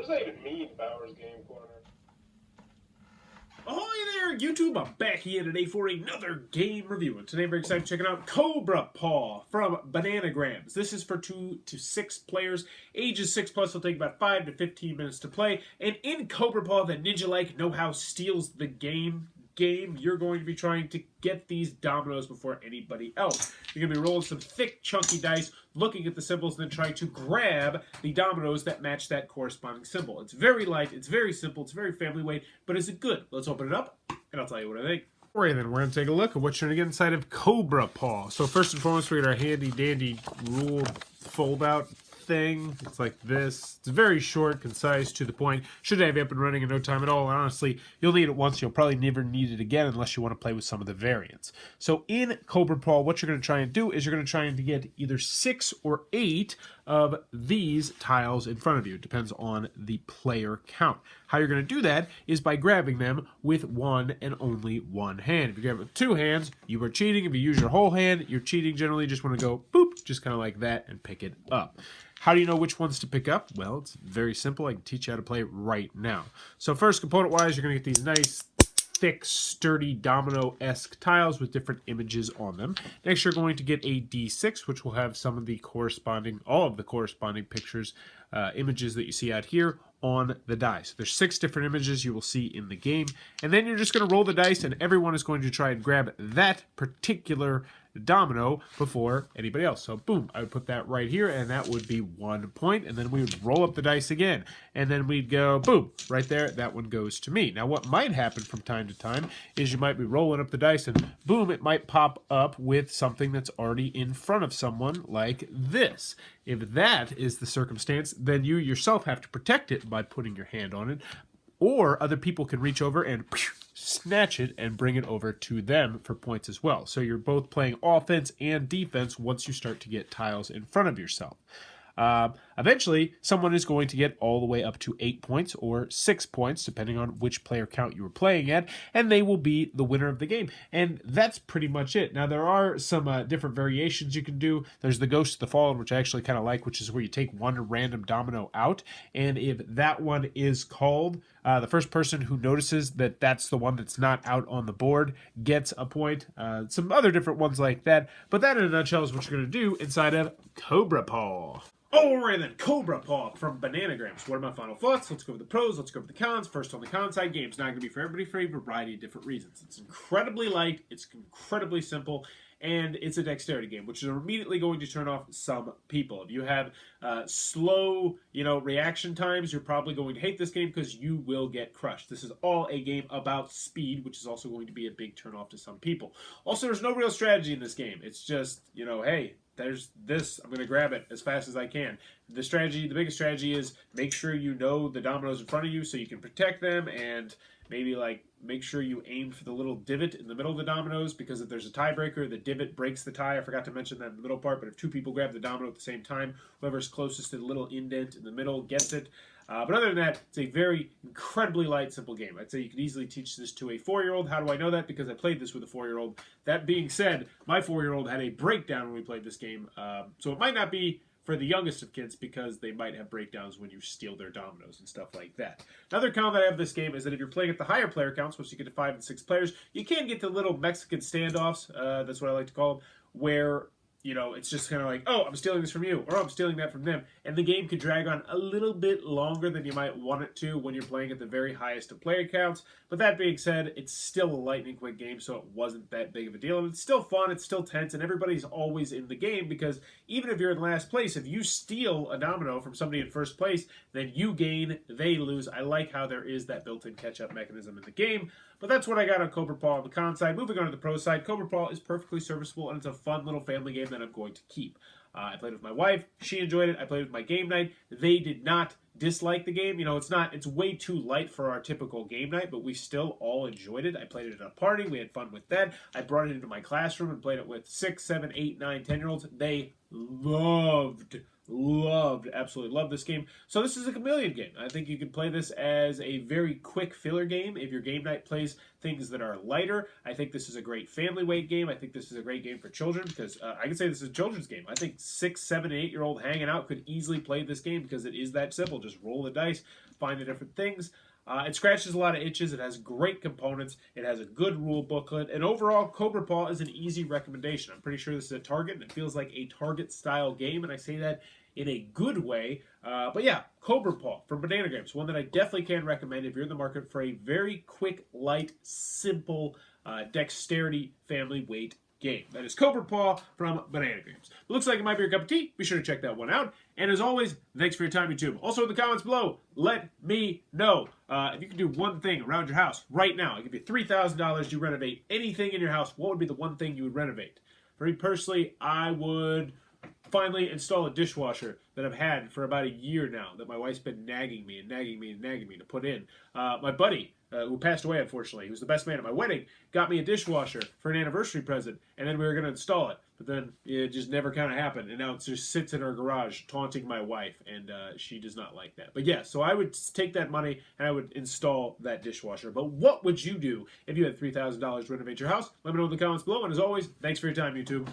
What does that even mean, Bowers Game Corner? Ahoy there, YouTube! I'm back here today for another game review. And today I'm very excited to check out Cobra Paw from Bananagrams. This is for 2 to 6 players. Ages 6 plus will take about 5 to 15 minutes to play. And in Cobra Paw, the ninja-like know-how steals the game, you're going to be trying to get these dominoes before anybody else. You're going to be rolling some thick, chunky dice, looking at the symbols, and then trying to grab the dominoes that match that corresponding symbol. It's very light, it's very simple, it's very family weight, but is it good? Let's open it up, and I'll tell you what I think. Alright then, we're going to take a look at what you're going to get inside of Cobra Paw. So first and foremost, we get our handy-dandy rule fold-out thing. It's like this. It's very short, concise, to the point. Should have you up and running in no time at all. And honestly, you'll need it once. You'll probably never need it again unless you want to play with some of the variants. So in Cobra Paw, what you're going to try and do is you're going to try and get either 6 or 8 of these tiles in front of you. It depends on the player count. How you're going to do that is by grabbing them with one and only one hand. If you grab it with 2 hands, you are cheating. If you use your whole hand, you're cheating. Generally, you just want to go boop, just kind of like that, and pick it up. How do you know which ones to pick up? Well, it's very simple. I can teach you how to play right now. So first, component-wise, you're going to get these nice, thick, sturdy, domino-esque tiles with different images on them. Next, you're going to get a D6, which will have some of the corresponding, all of the corresponding pictures, images that you see out here on the dice. There's 6 different images you will see in the game. And then you're just going to roll the dice, and everyone is going to try and grab that particular domino before anybody else. So boom, I would put that right here, and that would be 1 point. And then we would roll up the dice again, and then we'd go boom, right there. That one goes to me. Now what might happen from time to time is you might be rolling up the dice, and boom, it might pop up with something that's already in front of someone like this. If that is the circumstance, then you yourself have to protect it by putting your hand on it, or other people can reach over and snatch it and bring it over to them for points as well. So you're both playing offense and defense once you start to get tiles in front of yourself. Eventually, someone is going to get all the way up to 8 points or 6 points, depending on which player count you were playing at, and they will be the winner of the game. And that's pretty much it. Now, there are some different variations you can do. There's the Ghost of the Fallen, which I actually kind of like, which is where you take one random domino out, and if that one is called, the first person who notices that that's the one that's not out on the board gets a point. Some other different ones like that, but that in a nutshell is what you're going to do inside of Cobra Paw. Alright then, Cobra Paw from Bananagrams. What are my final thoughts? Let's go over the pros, let's go over the cons. First on the con side, game's not going to be for everybody for a variety of different reasons. It's incredibly light, it's incredibly simple, and it's a dexterity game, which is immediately going to turn off some people. If you have slow, reaction times, you're probably going to hate this game because you will get crushed. This is all a game about speed, which is also going to be a big turnoff to some people. Also, there's no real strategy in this game. It's just, hey, there's this, I'm going to grab it as fast as I can. The biggest strategy is make sure you know the dominoes in front of you so you can protect them, and maybe make sure you aim for the little divot in the middle of the dominoes, because if there's a tiebreaker, the divot breaks the tie. I forgot to mention that in the middle part, but if 2 people grab the domino at the same time, whoever's closest to the little indent in the middle gets it. But other than that, it's a very incredibly light, simple game. I'd say you could easily teach this to a 4-year-old. How do I know that? Because I played this with a 4-year-old. That being said, my 4-year-old had a breakdown when we played this game. So it might not be for the youngest of kids because they might have breakdowns when you steal their dominoes and stuff like that. Another con that I have this game is that if you're playing at the higher player counts, once you get to 5 and 6 players, you can get the little Mexican standoffs, that's what I like to call them, where it's just kind of like, oh, I'm stealing this from you, or oh, I'm stealing that from them. And the game could drag on a little bit longer than you might want it to when you're playing at the very highest of player counts. But that being said, it's still a lightning quick game, so it wasn't that big of a deal. And it's still fun, it's still tense, and everybody's always in the game, because even if you're in last place, if you steal a domino from somebody in first place, then you gain, they lose. I like how there is that built-in catch-up mechanism in the game. But that's what I got on Cobra Paw on the con side. Moving on to the pro side, Cobra Paw is perfectly serviceable, and it's a fun little family game that I'm going to keep. I played with my wife. She enjoyed it. I played with my game night. They did not dislike the game. It's way too light for our typical game night, but we still all enjoyed it. I played it at a party. We had fun with that. I brought it into my classroom and played it with 6, 7, 8, 9, 10-year-olds. They absolutely loved this game. So this is a chameleon game. I think you can play this as a very quick filler game. If your game night plays things that are lighter. I think this is a great family weight game. I think this is a great game for children because I can say this is a children's game. I think 6, 7, and 8-year-old hanging out could easily play this game because it is that simple. Just roll the dice, find the different things. It scratches a lot of itches. It has great components. It has a good rule booklet. And overall, Cobra Paw is an easy recommendation. I'm pretty sure this is a Target, and it feels like a Target-style game, and I say that in a good way. But yeah, Cobra Paw from Banana Grams, one that I definitely can recommend if you're in the market for a very quick, light, simple dexterity family weight game. That is Cobra Paw from Banana Grams. Looks like it might be your cup of tea. Be sure to check that one out. And as always, thanks for your time, YouTube. Also in the comments below, let me know if you can do one thing around your house right now. I'll give you $3,000 to renovate anything in your house. What would be the one thing you would renovate? For me personally, I would finally install a dishwasher that I've had for about a year now that my wife's been nagging me to put in. My buddy, who passed away unfortunately, who's the best man at my wedding, got me a dishwasher for an anniversary present, and then we were going to install it. But then it just never kind of happened, and now it just sits in our garage taunting my wife, and she does not like that. But yeah, so I would take that money and I would install that dishwasher. But what would you do if you had $3,000 to renovate your house? Let me know in the comments below, and as always, thanks for your time, YouTube.